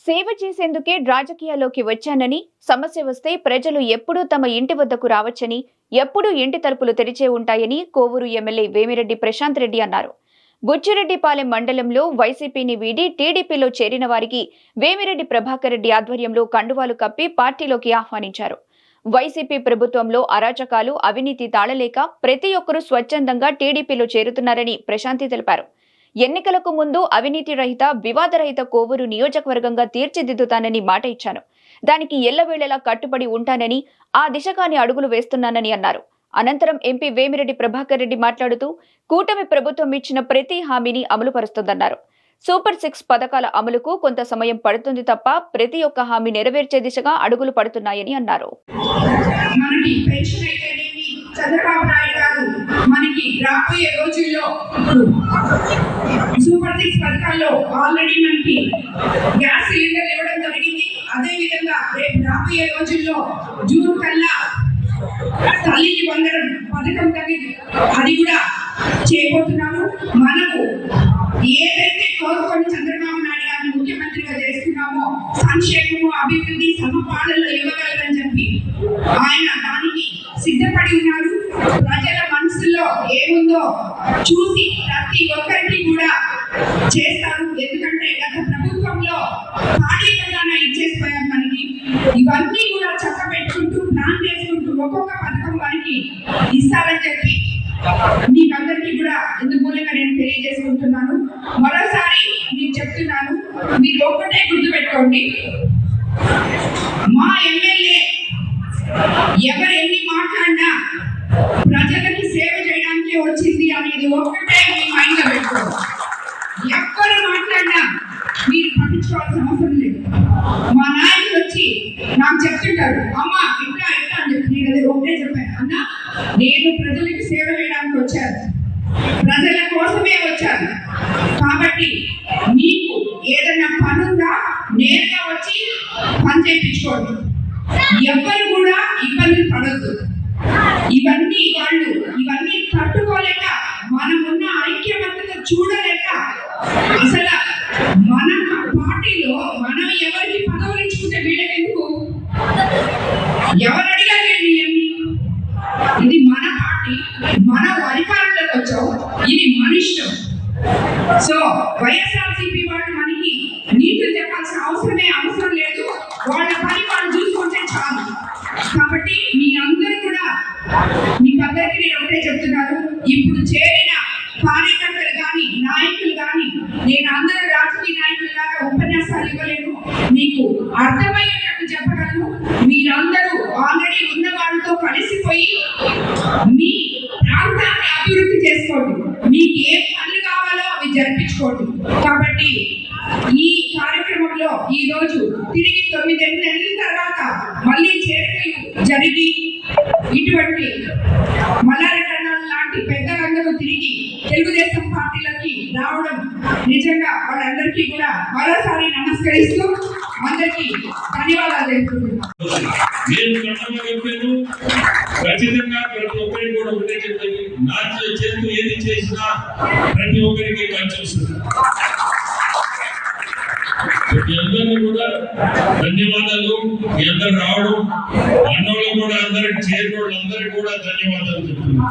సేవ చేసేందుకే రాజకీయాల్లోకి వచ్చానని, సమస్య వస్తే ప్రజలు ఎప్పుడూ తమ ఇంటి వద్దకు రావచ్చని, ఎప్పుడూ ఇంటి తలుపులు తెరిచే ఉంటాయని కోవూరు ఎమ్మెల్యే వేమిరెడ్డి ప్రశాంత్ రెడ్డి అన్నారు. బుచ్చిరెడ్డిపాలెం మండలంలో వైసీపీని వీడి టీడీపీలో చేరిన వారికి వేమిరెడ్డి ప్రభాకర్ రెడ్డి ఆధ్వర్యంలో కండువాలు కప్పి పార్టీలోకి ఆహ్వానించారు. వైసీపీ ప్రభుత్వంలో అరాచకాలు, అవినీతి తాళలేక ప్రతి ఒక్కరూ స్వచ్ఛందంగా టీడీపీలో చేరుతున్నారని ప్రశాంతి తెలిపారు. ఎన్నికలకు ముందు అవినీతి రహిత, వివాదరహిత కోవూరు నియోజకవర్గంగా తీర్చిదిద్దుతానని మాట ఇచ్చాను. దానికి ఎల్లవేళలా కట్టుబడి ఉంటానని, ఆ దిశగానే అడుగులు వేస్తున్నానని అన్నారు. అనంతరం ఎంపీ వేమిరెడ్డి ప్రభాకర్ రెడ్డి మాట్లాడుతూ, కూటమి ప్రభుత్వం ఇచ్చిన ప్రతి హామీని అమలు పరుస్తుందన్నారు. సూపర్ 6 పథకాల అమలుకు కొంత సమయం పడుతుంది తప్ప ప్రతి ఒక్క హామీ నెరవేర్చే దిశగా అడుగులు పడుతున్నాయని అన్నారు. చంద్రబాబు నాయుడు గారు మనకి రాబోయే రోజుల్లో సూపర్ 6 పథకాల్లో ఆల్రెడీ మనకి గ్యాస్ సిలిండర్ ఇవ్వడం జరిగింది. అదే విధంగా రేపు రాబోయే రోజుల్లో జూన్ కల్లా తల్లికి వందనం పథకం అది కూడా చేయబోతున్నాము. మనము ఏదైతే కోరుకొని చంద్రబాబు నాయుడు గారిని ముఖ్యమంత్రిగా చేస్తున్నామో సంక్షేమము, అభివృద్ధి సమపాలనలో ఇవ్వగలరని చెప్పి ఆయన దానికి సిద్ధపడి ఉన్నారు. ప్రజల మనసులో ఏముందో చూసి ప్రతి ఒక్కరికి కూడా చేస్తారు. ఎందుకంటే గత ప్రభుత్వంలో ఖాళీ ఖజానా ఇచ్చేసిపోయారు మనకి. ఇవన్నీ కూడా చక్క పెట్టుకుంటూ ప్లాన్ చేసుకుంటూ ఒక్కొక్క పథకం వారికి ఇస్తారని చెప్పి మీకందరికీ కూడా ఇందుమూలంగా నేను తెలియజేసుకుంటున్నాను. మరోసారి మీకు చెప్తున్నాను, మీరు ఒక్కటే గుర్తుపెట్టుకోండి, మా ఎమ్మెల్యే ఎవరు ఎన్ని మాట్లాడినా ప్రజలకి సేవ చేయడానికి వచ్చింది అనేది ఒక్కటే మీ మైండ్ లో పెట్టుకోండి. ఎవ్వరు మాట్లాడినా మీరు పట్టించుకోవాల్సిన అవసరం లేదు. మా నాయకులు వచ్చి నాకు చెప్తుంటారు, అమ్మ ఇట్లా ఇట్లా అని చెప్పి నేను అది ఒకటే చెప్పాను, అన్న నేను ప్రజలకి సేవ చేయడానికి వచ్చాను, ప్రజల కోసమే వచ్చాను. కాబట్టి మీకు ఏదైనా పని ఉందా నేరుగా వచ్చి పని చేయించుకోండి. ఎవ్వరు కూడా ఇబ్బందులు పడద్దు. ఇవన్నీ తట్టుకోలేక, మనమున్న ఐక్యమత్యత చూడలేక, అసలు మన పార్టీలో మనం ఎవరికి పదవులు ఇచ్చుకుంటే వీళ్ళకెందుకు, ఎవరు అడిగారండి ఇవన్నీ? ఇది మన పార్టీ, మనం అధికారంలోకి వచ్చాం, ఇది మన ఇష్టం. సో వైఎస్ఆర్సీపీ వాళ్ళు మనకి నీతులు చెప్పాల్సిన అవసరం లేదు. వాళ్ళ పని వాళ్ళు చూసుకుంటే చాలు. కాబట్టి మీ అందరూ కూడా మీకందరికీ నేను ఒకటే చెప్తున్నాను, ఇప్పుడు చేరిన కార్యకర్తలు కానీ నాయకులు కానీ, నేను అందరూ రాజకీయ నాయకులు లాగా ఉపన్యాసాలు ఇవ్వలేను, మీకు అర్థమయ్యేటట్టు చెప్పగలను. మీరందరూ ఆల్రెడీ ఉన్న వాళ్ళతో కలిసిపోయి మీ ప్రాంతాన్ని అభివృద్ధి చేసుకోండి. మీకు ఏ పనులు కావాలో అవి జరిపించుకోండి. కాబట్టి ఈ కార్యక్రమంలో ఈ రోజు తిరిగి 9 నెలల తర్వాత మళ్ళీ చేరికలు జరిగి ఇటువంటి మల్లారెడ్డి లాంటి పెద్దలందరూ తిరిగి తెలుగుదేశం పార్టీలోకి రావడం నిజంగా వాళ్ళందరికీ కూడా మరోసారి నమస్కరిస్తూ అందరికీ ధన్యవాదాలు తెలుపుతున్నాను. ఖచ్చితంగా ప్రతి ఒక్కరికి కూడా ఒకటే చెప్పేది, నా చేస్తూ ఏది చేసినా ప్రతి ఒక్కరికి మంచి వస్తుంది. మీ అందరినీ కూడా ధన్యవాదాలు. మీ అందరు రావడం, అన్నోళ్ళు కూడా అందరికి చేరిన వాళ్ళందరికీ కూడా ధన్యవాదాలు చెప్తున్నాను.